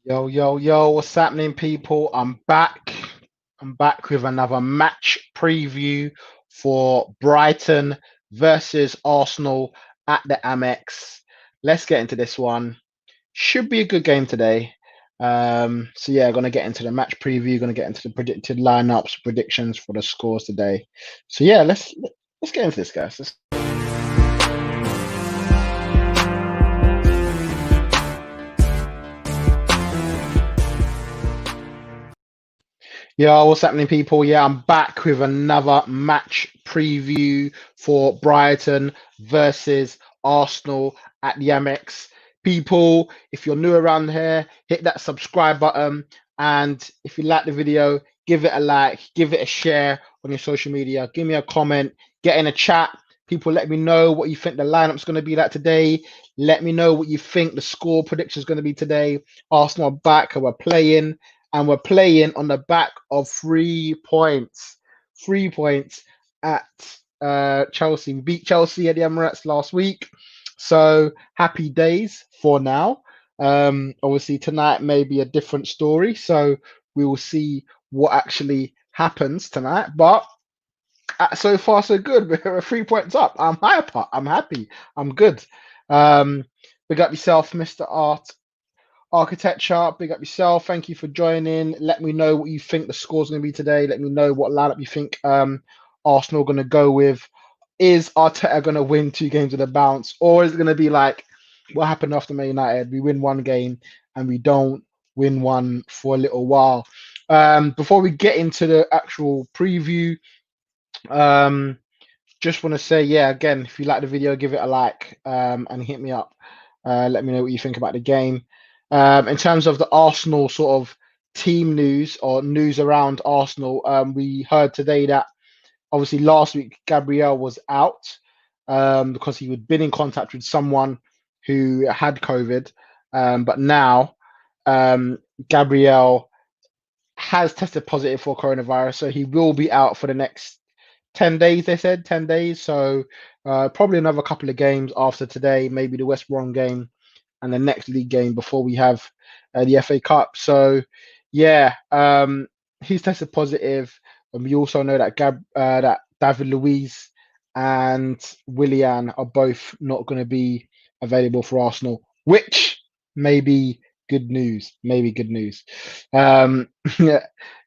Yo, yo, yo, what's happening, people? I'm back. I'm back with another match preview for Brighton versus Arsenal at the Amex. Let's get into this one. Should be a good game today. So yeah, gonna get into the match preview, gonna get into the predicted lineups, predictions for the scores today. So yeah, let's get into this, guys. Yeah, what's happening, people? Yeah, I'm back with another match preview for Brighton versus Arsenal at the Amex. People, if you're new around here, hit that subscribe button. And if you like the video, give it a like, give it a share on your social media, give me a comment, get in a chat. People, let me know what you think the lineup's going to be like today. Let me know what you think the score prediction is going to be today. Arsenal are back and we're playing on the back of 3 points. 3 points at Chelsea. We beat Chelsea at the Emirates last week. So happy days for now. Obviously, tonight may be a different story. So we will see what actually happens tonight. But so far, so good. We're 3 points up. I'm hyper. I'm happy. I'm good. Big up yourself, Mr. Architecture, big up yourself. Thank you for joining. Let me know what you think the score's going to be today. Let me know what lineup you think Arsenal going to go with. Is Arteta going to win 2 games with a bounce, or is it going to be like what happened after Man United? We win one game and we don't win one for a little while. Before we get into the actual preview, um, just want to say, yeah, again, if you like the video, give it a like and hit me up. Let me know what you think about the game. In terms of the Arsenal sort of team news or news around Arsenal, we heard today that obviously last week Gabriel was out because he had been in contact with someone who had COVID. But now Gabriel has tested positive for coronavirus, so he will be out for the next 10 days. They said 10 days. So probably another couple of games after today, maybe the West Brom game and the next league game before we have the FA Cup. So yeah, he's tested positive. And we also know that that David Luiz and Willian are both not going to be available for Arsenal, which may be good news. Maybe good news. Yeah,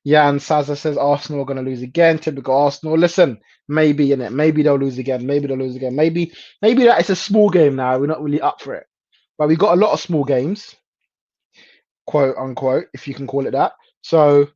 Jan Saza says Arsenal are going to lose again. Typical Arsenal. Listen, maybe in it. Maybe they'll lose again. Maybe they'll lose again. Maybe that it's a small game now. We're not really up for it. But we got a lot of small games, quote unquote, if you can call it that. So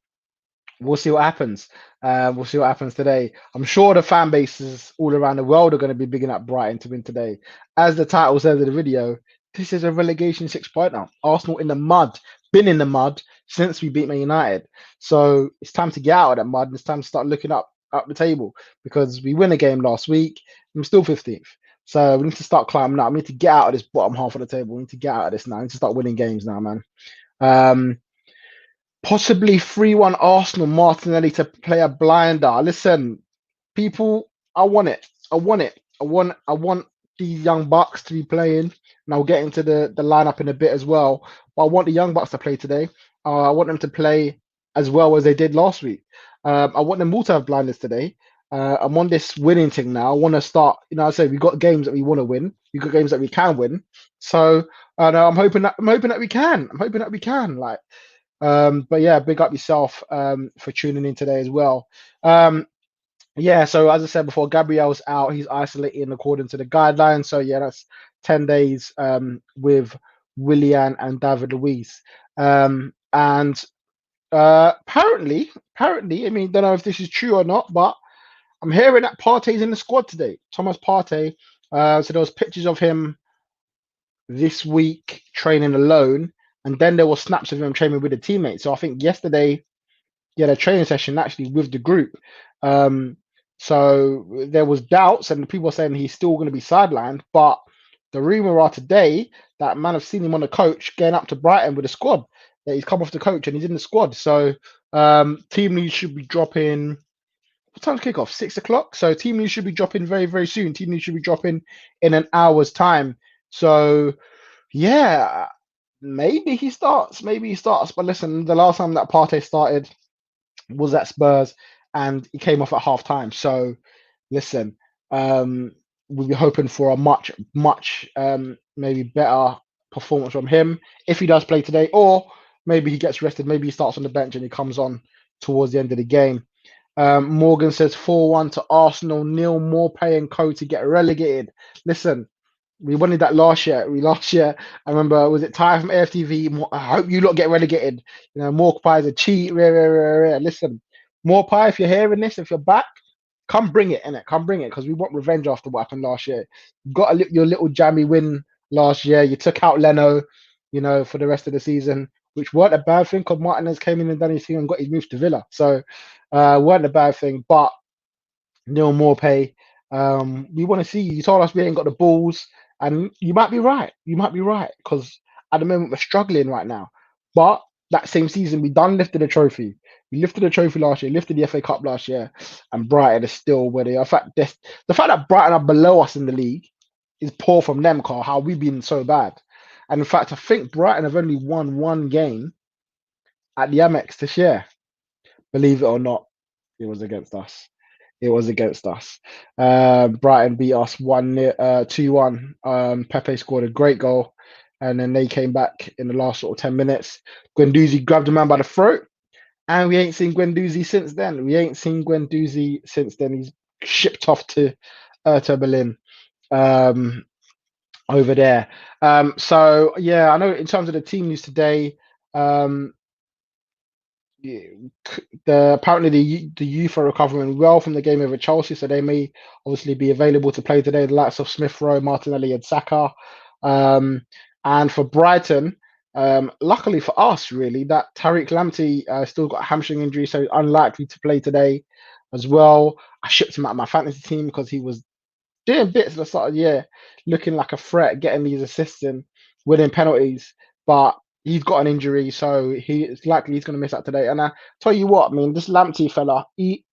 we'll see what happens. We'll see what happens today. I'm sure the fan bases all around the world are going to be bigging up Brighton to win today. As the title says in the video, this is a relegation 6-pointer. Arsenal in the mud, been in the mud since we beat Man United. So it's time to get out of that mud and it's time to start looking up the table because we win a game last week. I'm still 15th. So we need to start climbing up. We need to get out of this bottom half of the table. We need to get out of this now. We need to start winning games now, man. Possibly 3-1 Arsenal, Martinelli to play a blinder. Listen, people, I want it. I want it. I want these young bucks to be playing. And I'll get into the lineup in a bit as well. But I want the young bucks to play today. I want them to play as well as they did last week. I want them all to have blinders today. I'm on this winning thing now. I want to start, I say we've got games that we want to win. We've got games that we can win. So I'm hoping that we can. I'm hoping that we can. But yeah, big up yourself for tuning in today as well. Yeah, so as I said before, Gabriel's out. He's isolating according to the guidelines. So yeah, that's 10 days with Willian and David Luiz. And apparently, I mean, don't know if this is true or not, but I'm hearing that Partey's in the squad today. Thomas Partey. So there was pictures of him this week training alone, and then there were snaps of him training with a teammate. So I think yesterday he had a training session actually with the group. So there was doubts, and people were saying he's still going to be sidelined. But the rumor are today that man have seen him on the coach getting up to Brighton with the squad. That he's come off the coach and he's in the squad. So team news should be dropping. What time's kickoff? 6 o'clock. So team news should be dropping very, very soon. Team news should be dropping in an hour's time. So yeah, maybe he starts. Maybe he starts. But listen, the last time that Partey started was at Spurs, and he came off at half time. So listen, um, we'll be hoping for a much maybe better performance from him if he does play today, or maybe he gets rested. Maybe he starts on the bench and he comes on towards the end of the game. Morgan says 4-1 to Arsenal. Neil Maupay and co to get relegated. Listen, we wanted that last year. I remember, was it Ty from AFTV? I hope you lot get relegated. You know, Maupay is a cheat. Rare, rare, rare, rare. Listen, Maupay, if you're hearing this, if you're back, come bring it, innit? Come bring it, because we want revenge after what happened last year. You got your little jammy win last year. You took out Leno, for the rest of the season, which weren't a bad thing, because Martinez came in and done his thing and got his move to Villa. So, weren't a bad thing. But Neil Maupay, we want to see you. You told us we ain't got the balls, and you might be right. You might be right, because at the moment we're struggling right now. But that same season, we done lifted a trophy. We lifted a trophy last year, lifted the FA Cup last year, and Brighton is still where they are. In fact, the fact that Brighton are below us in the league is poor from them, Carl. How we've been so bad. And in fact, I think Brighton have only won one game at the Amex this year. Believe it or not, it was against us. It was against us. Brighton beat us 2-1. Pepe scored a great goal, and then they came back in the last sort of 10 minutes. Guendouzi grabbed a man by the throat, and we ain't seen Guendouzi since then. He's shipped off to Berlin over there. So yeah, I know in terms of the team news today, um, yeah, apparently the youth are recovering well from the game over Chelsea, so they may obviously be available to play today. The likes of Smith-Rowe, Martinelli, and Saka. And for Brighton, luckily for us, really, that Tariq Lamptey still got a hamstring injury, so unlikely to play today as well. I shipped him out of my fantasy team because he was doing bits at the start of the year, looking like a threat, getting these assists and winning penalties. But he's got an injury, so it's likely he's going to miss out today. And I tell you what, I mean, this Lamptey fella, he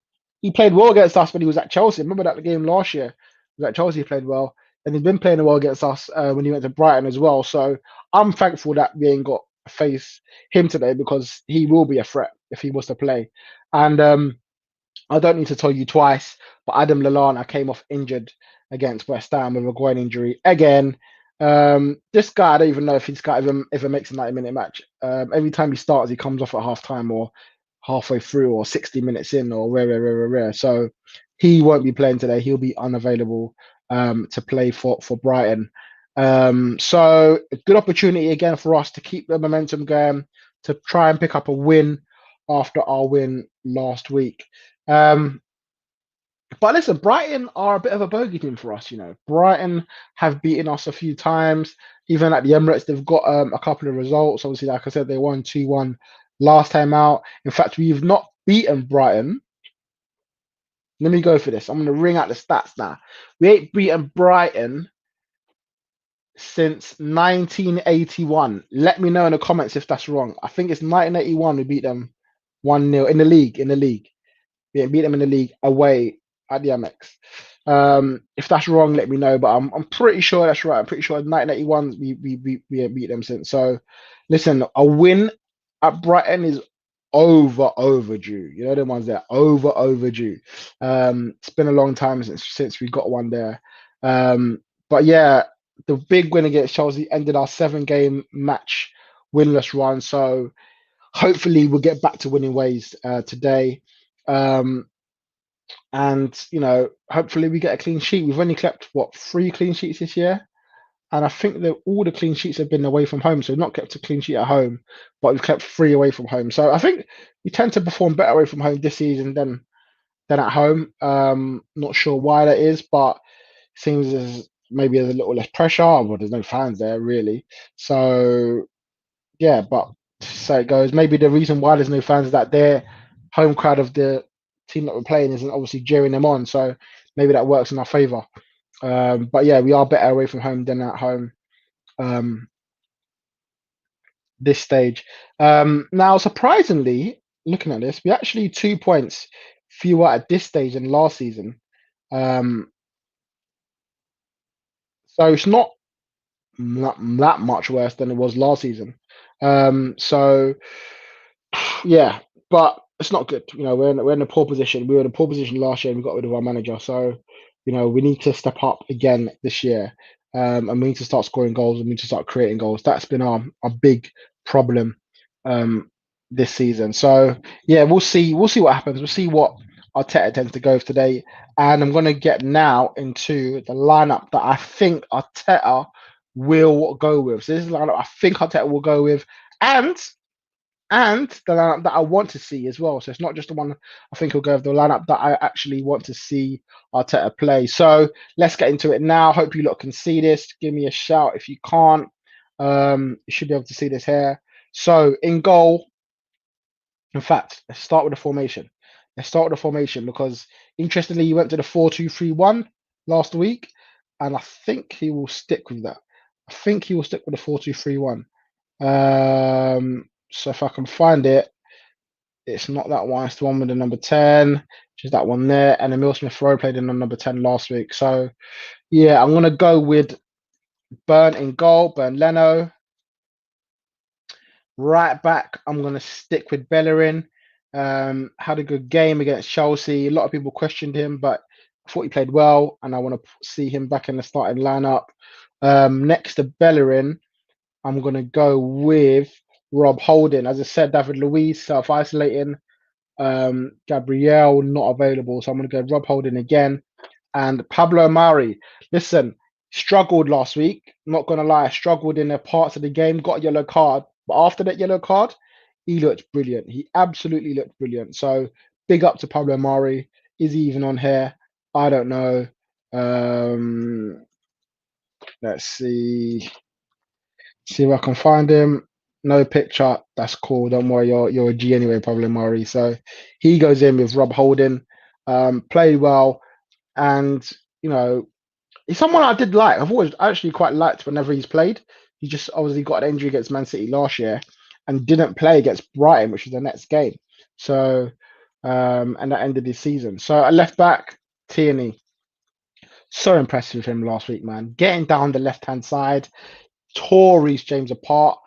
played well against us when he was at Chelsea. Remember that game last year? He was at Chelsea, he played well, and he's been playing well against us when he went to Brighton as well. So I'm thankful that we ain't got to face him today, because he will be a threat if he was to play. And I don't need to tell you twice, but Adam Lallana came off injured against West Ham with a groin injury again. This guy, I don't even know if he's got ever makes a 90-minute match. Every time he starts, he comes off at half time or halfway through or 60 minutes in or rare. So he won't be playing today. He'll be unavailable to play for Brighton. So a good opportunity again for us to keep the momentum going, to try and pick up a win after our win last week. But listen, Brighton are a bit of a bogey team for us. Brighton have beaten us a few times. Even at the Emirates, they've got a couple of results. Obviously, like I said, they won 2-1 last time out. In fact, we've not beaten Brighton. Let me go for this. I'm going to ring out the stats now. We ain't beaten Brighton since 1981. Let me know in the comments if that's wrong. I think it's 1981 we beat them 1-0 in the league. We didn't beat them in the league away at the Amex. If that's wrong, let me know. But I'm pretty sure that's right. I'm pretty sure 1981 we ain't beat them since. So listen, a win at Brighton is overdue. You know the ones that are overdue. It's been a long time since we got one there. But yeah, the big win against Chelsea ended our 7-game match winless run. So hopefully we'll get back to winning ways today. And hopefully we get a clean sheet. We've only kept 3 clean sheets this year, and I think that all the clean sheets have been away from home. So we've not kept a clean sheet at home, but we've kept 3 away from home. So I think we tend to perform better away from home this season than at home. Not sure why that is, but it seems as maybe there's a little less pressure. Well, there's no fans there really, so yeah. But so it goes. Maybe the reason why there's no fans is that their home crowd of the team that we're playing isn't obviously cheering them on. So maybe that works in our favour. But yeah, we are better away from home than at home this stage. Now, surprisingly, looking at this, we actually 2 points fewer at this stage than last season. So it's not that much worse than it was last season. So yeah, but it's not good. We're in a poor position. We were in a poor position last year, and we got rid of our manager. So we need to step up again this year, and we need to start scoring goals. And we need to start creating goals. That's been our big problem um, this season. So yeah, we'll see. We'll see what happens. We'll see what Arteta tends to go with today. And I'm going to get now into the lineup that I think Arteta will go with. So this is the lineup I think Arteta will go with, and the lineup that I want to see as well. So it's not just the one I think he'll go with, the lineup that I actually want to see Arteta play. So let's get into it now. Hope you lot can see this. Give me a shout if you can't. You should be able to see this here. So in goal, in fact, let's start with the formation. Let's start with the formation because interestingly, he went to the 4-2-3-1 last week, and I think he will stick with that. I think he will stick with the 4-2-3-1. So if I can find it, it's not that one. It's the one with the number 10, which is that one there. And Emil Smith-Rowe played in on number 10 last week. So yeah, I'm gonna go with Burn in goal, Burn Leno. Right back, I'm gonna stick with Bellerin. Had a good game against Chelsea. A lot of people questioned him, but I thought he played well, and I want to see him back in the starting lineup. Next to Bellerin, I'm going to go with Rob Holding. As I said, David Luiz self-isolating. Gabriel not available. So I'm going to go Rob Holding again. And Pablo Mari. Listen, struggled last week. Not going to lie, struggled in the parts of the game. Got a yellow card. But after that yellow card, he looked brilliant. He absolutely looked brilliant. So big up to Pablo Mari. Is he even on here? I don't know. Let's see. See if I can find him. No picture. That's cool. Don't worry, you're a G anyway, Pablo Murray. So he goes in with Rob Holding. Played well, and he's someone I did like. I've always actually quite liked whenever he's played. He just obviously got an injury against Man City last year and didn't play against Brighton, which was the next game. So and that ended his season. So I left back Tierney. So impressed with him last week, man. Getting down the left hand side, tore Reece James apart.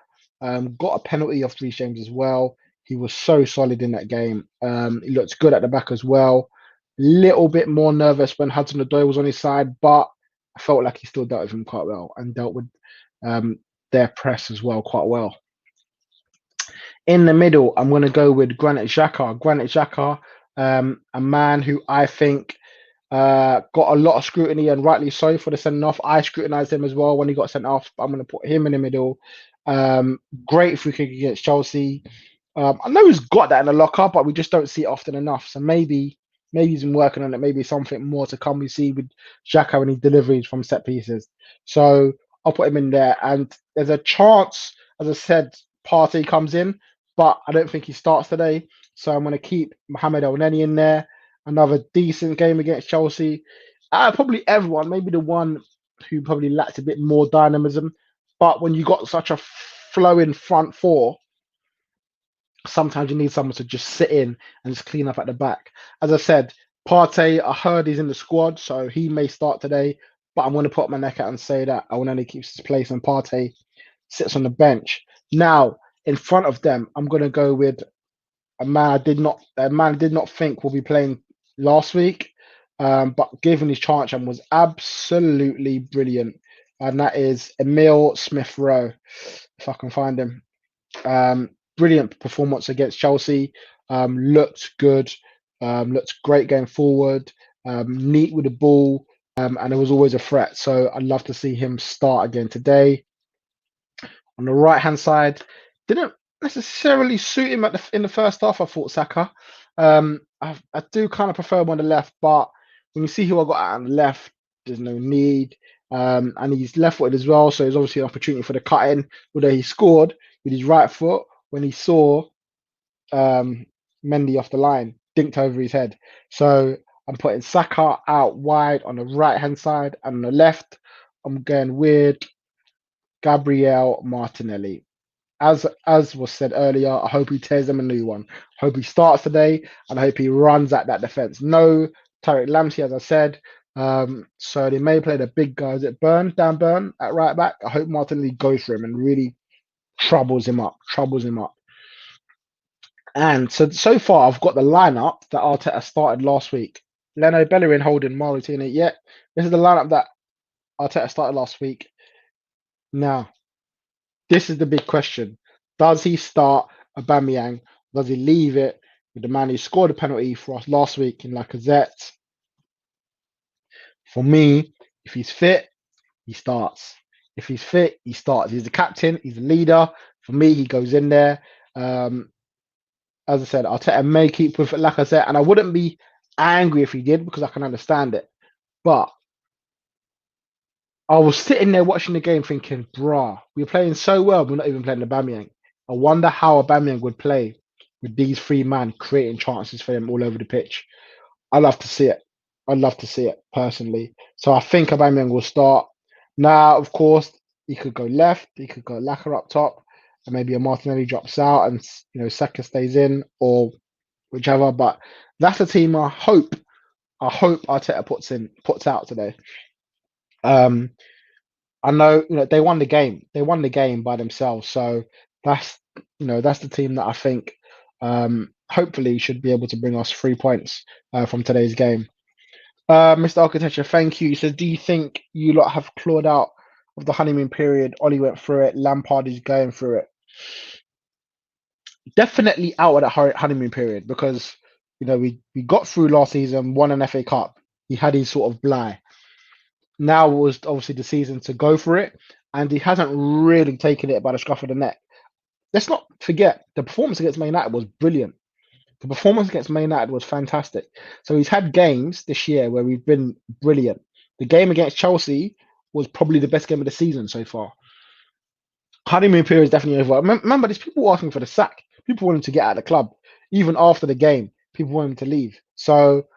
Got a penalty off Reece James as well. He was so solid in that game. He looked good at the back as well. Little bit more nervous when Hudson-Odoi was on his side, but I felt like he still dealt with him quite well and dealt with their press as well quite well. In the middle, I'm going to go with Granit Xhaka. Granit Xhaka, a man who I think got a lot of scrutiny, and rightly so, for the sending off. I scrutinised him as well when he got sent off. I'm going to put him in the middle. Great free kick against Chelsea. I know he's got that in the locker, but we just don't see it often enough. So maybe he's been working on it. Maybe something more to come. We see with Xhaka and his deliveries from set pieces. So I'll put him in there. And there's a chance, as I said, Partey comes in, but I don't think he starts today. So I'm going to keep Mohamed El-Neni in there. Another decent game against Chelsea. Probably everyone, maybe the one who probably lacked a bit more dynamism. But when you got such a flowing front four, sometimes you need someone to just sit in and just clean up at the back. As I said, Partey, I heard he's in the squad, so he may start today. But I'm going to put my neck out and say that El-Neni keeps his place and Partey sits on the bench. Now, in front of them, I'm going to go with a man I did not think will be playing last week, but given his chance and was absolutely brilliant, and that is Emil Smith-Rowe. If I can find him, brilliant performance against Chelsea. Looked good, looked great going forward. Neat with the ball, and it was always a threat. So I'd love to see him start again today. On the right hand side, didn't necessarily suit him in the first half. I thought Saka. I do kind of prefer him on the left, but when you see who I got out on the left, there's no need. And he's left-footed as well, so there's obviously an opportunity for the cut-in. Although he scored with his right foot when he saw Mendy off the line, dinked over his head. So I'm putting Saka out wide on the right-hand side, and on the left, I'm going with Gabriel Martinelli. As was said earlier, I hope he tears them a new one. I hope he starts today, and I hope he runs at that defense. No Tariq Lamptey, as I said, So they may play the big guys at Dan Burn at right back. I hope Martinelli goes for him and really troubles him up. And so far, I've got the lineup that Arteta started last week. Leno, Bellerin, Holden, Martinelli. Yeah, this is the lineup that Arteta started last week. Now, this is the big question: does he start Aubameyang? Does he leave it with the man who scored a penalty for us last week in Lacazette? For me, if he's fit, he starts. If he's fit, he starts. He's the captain. He's the leader. For me, he goes in there. Um, as I said, Arteta may keep with Lacazette, and I wouldn't be angry if he did because I can understand it. But I was sitting there watching the game thinking, bruh, we're playing so well, we're not even playing Aubameyang. I wonder how Aubameyang would play with these three men creating chances for him all over the pitch. I love to see it. I'd love to see it personally. So I think Aubameyang will start. Now, of course, he could go left, he could go Lacquer up top, and maybe a Martinelli drops out and Saka stays in or whichever. But that's a team I hope Arteta puts out today. Um, I know they won the game. They won the game by themselves. So that's that's the team that I think hopefully should be able to bring us 3 points from today's game. Mr. Architecture, thank you. He says, do you think you lot have clawed out of the honeymoon period? Ollie went through it. Lampard is going through it. Definitely out of that honeymoon period because we got through last season, won an FA Cup. He had his sort of blah. Now was obviously the season to go for it, and he hasn't really taken it by the scruff of the neck. Let's not forget the performance against Man United was brilliant. The performance against Man United was fantastic. So he's had games this year where we've been brilliant. The game against Chelsea was probably the best game of the season so far. Honeymoon period is definitely over. Remember, there's people asking for the sack. People want him to get out of the club. Even after the game, people want him to leave. So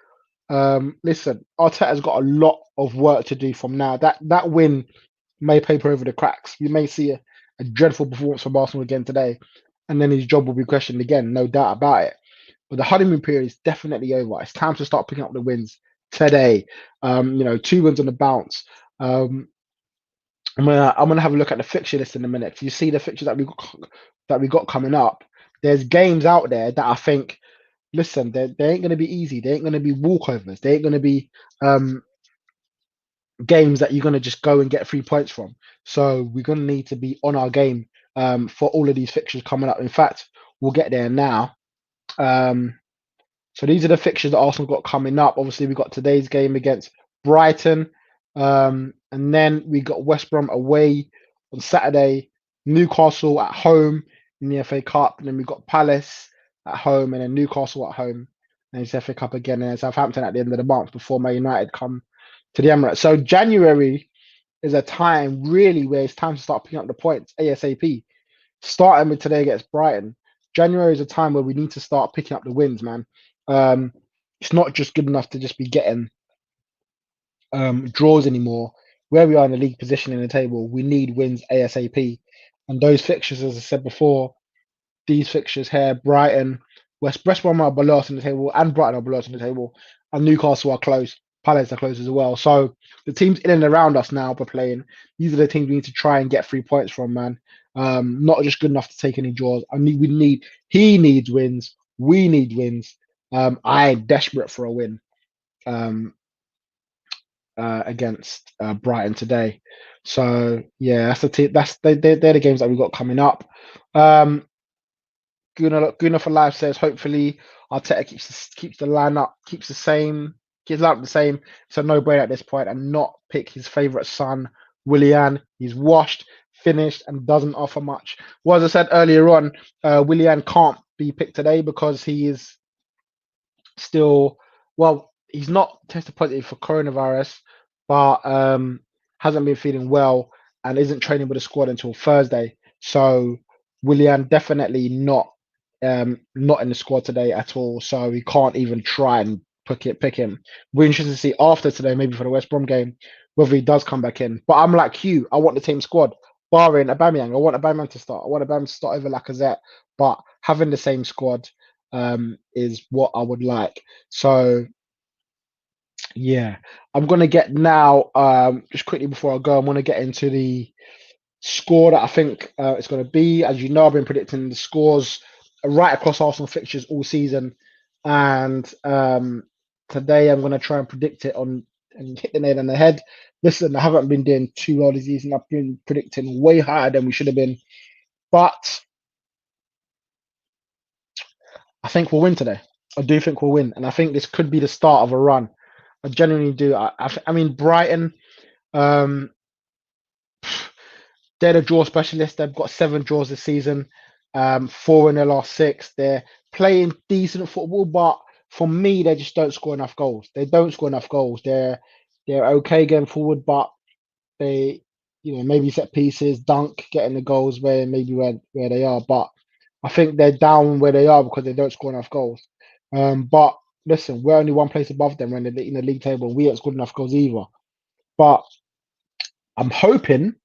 listen, Arteta's got a lot of work to do from now. That win may paper over the cracks. We may see a dreadful performance from Arsenal again today, and then his job will be questioned again, no doubt about it. But the honeymoon period is definitely over. It's time to start picking up the wins today. 2 wins on the bounce. I'm gonna have a look at the fixture list in a minute. If you see the fixtures that we got coming up, there's games out there that I think, listen, they ain't gonna be easy. They ain't gonna be walkovers. They ain't gonna be um games that you're gonna just go and get 3 points from. So we're gonna need to be on our game for all of these fixtures coming up. In fact, we'll get there now. So these are the fixtures that Arsenal got coming up. Obviously, we got today's game against Brighton, and then we got West Brom away on Saturday, Newcastle at home in the FA Cup, and then we got Palace at home, and then Newcastle at home, and it's FA Cup again, and then Southampton at the end of the month before Man United come to the Emirates. So January is a time really where it's time to start picking up the points ASAP. Starting with today against Brighton, January is a time where we need to start picking up the wins, man. Um, it's not just good enough to just be getting draws anymore. Where we are in the league position in the table, we need wins ASAP. And those fixtures, as I said before, these fixtures here, Brighton, West Brom are below us in the table, and Brighton are below us in the table, and Newcastle are close. Palace are close as well. So the teams in and around us now are playing. These are the teams we need to try and get 3 points from, man. Not just good enough to take any draws. He needs wins. We need wins. I'm desperate for a win against Brighton today. So yeah, that's the team. They're the games that we've got coming up. Guna for Life says hopefully Arteta keeps the lineup keeps lineup the same. It's a no-brainer at this point, and not pick his favourite son, Willian. He's washed, finished, and doesn't offer much. Well, as I said earlier on, Willian can't be picked today because he is still he's not tested positive for coronavirus, but hasn't been feeling well and isn't training with the squad until Thursday. So Willian definitely not in the squad today at all. So we can't even try and pick him. We're interested to see after today, maybe for the West Brom game, whether he does come back in. But I'm like you, I want the team squad, barring Aubameyang. I want Aubameyang to start. I want Aubameyang to start over Lacazette, but having the same squad is what I would like. So Yeah, I'm gonna get now. Just quickly before I go, I'm gonna get into the score that I think it's gonna be. As you know, I've been predicting the scores right across Arsenal fixtures all season, and today I'm gonna try and predict it on and hit the nail on the head. Listen, I haven't been doing too well this season. I've been predicting way higher than we should have been, but I think we'll win today. I do think we'll win, and I think this could be the start of a run. I genuinely do. I mean, Brighton. Um, They're the draw specialist. They've got 7 draws this season, 4 in their last 6. They're playing decent football, but for me, they just don't score enough goals. They don't score enough goals. They're okay going forward, but they, maybe set pieces, dunk, getting the goals where maybe where they are. But I think they're down where they are because they don't score enough goals. But listen, we're only one place above them when they're in the league table. We ain't scored enough goals either. But I'm hoping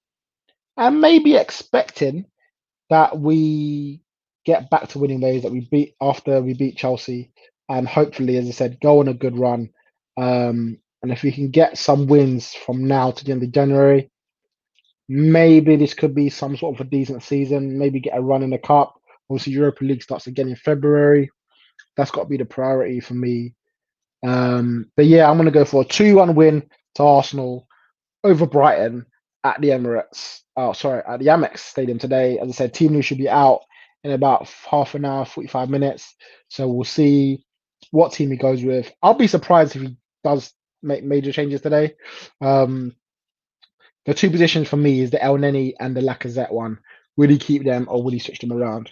and maybe expecting that we get back to winning ways that we beat after we beat Chelsea, and hopefully, as I said, go on a good run. And if we can get some wins from now to the end of January, maybe this could be some sort of a decent season. Maybe get a run in the cup. Obviously, Europa League starts again in February. That's got to be the priority for me. But yeah, I'm going to go for a 2-1 win to Arsenal over Brighton at the Emirates. Oh, sorry, at the Amex Stadium today. As I said, Team New should be out in about half an hour, 45 minutes. So we'll see what team he goes with. I'll be surprised if he does make major changes today. Um, the two positions for me is the El Neni and the Lacazette one. Will he keep them or will he switch them around?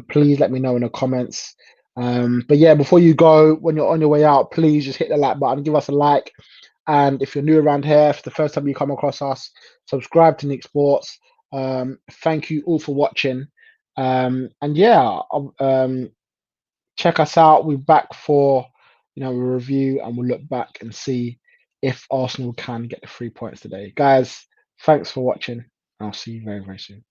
Please let me know in the comments. But yeah, before you go, when you're on your way out, please just hit the like button, give us a like. And if you're new around here, if the first time you come across us, subscribe to Neeks Sports. Thank you all for watching. And yeah, check us out. We're back for a review, and we'll look back and see if Arsenal can get the 3 points today. Guys, thanks for watching. I'll see you very, very soon.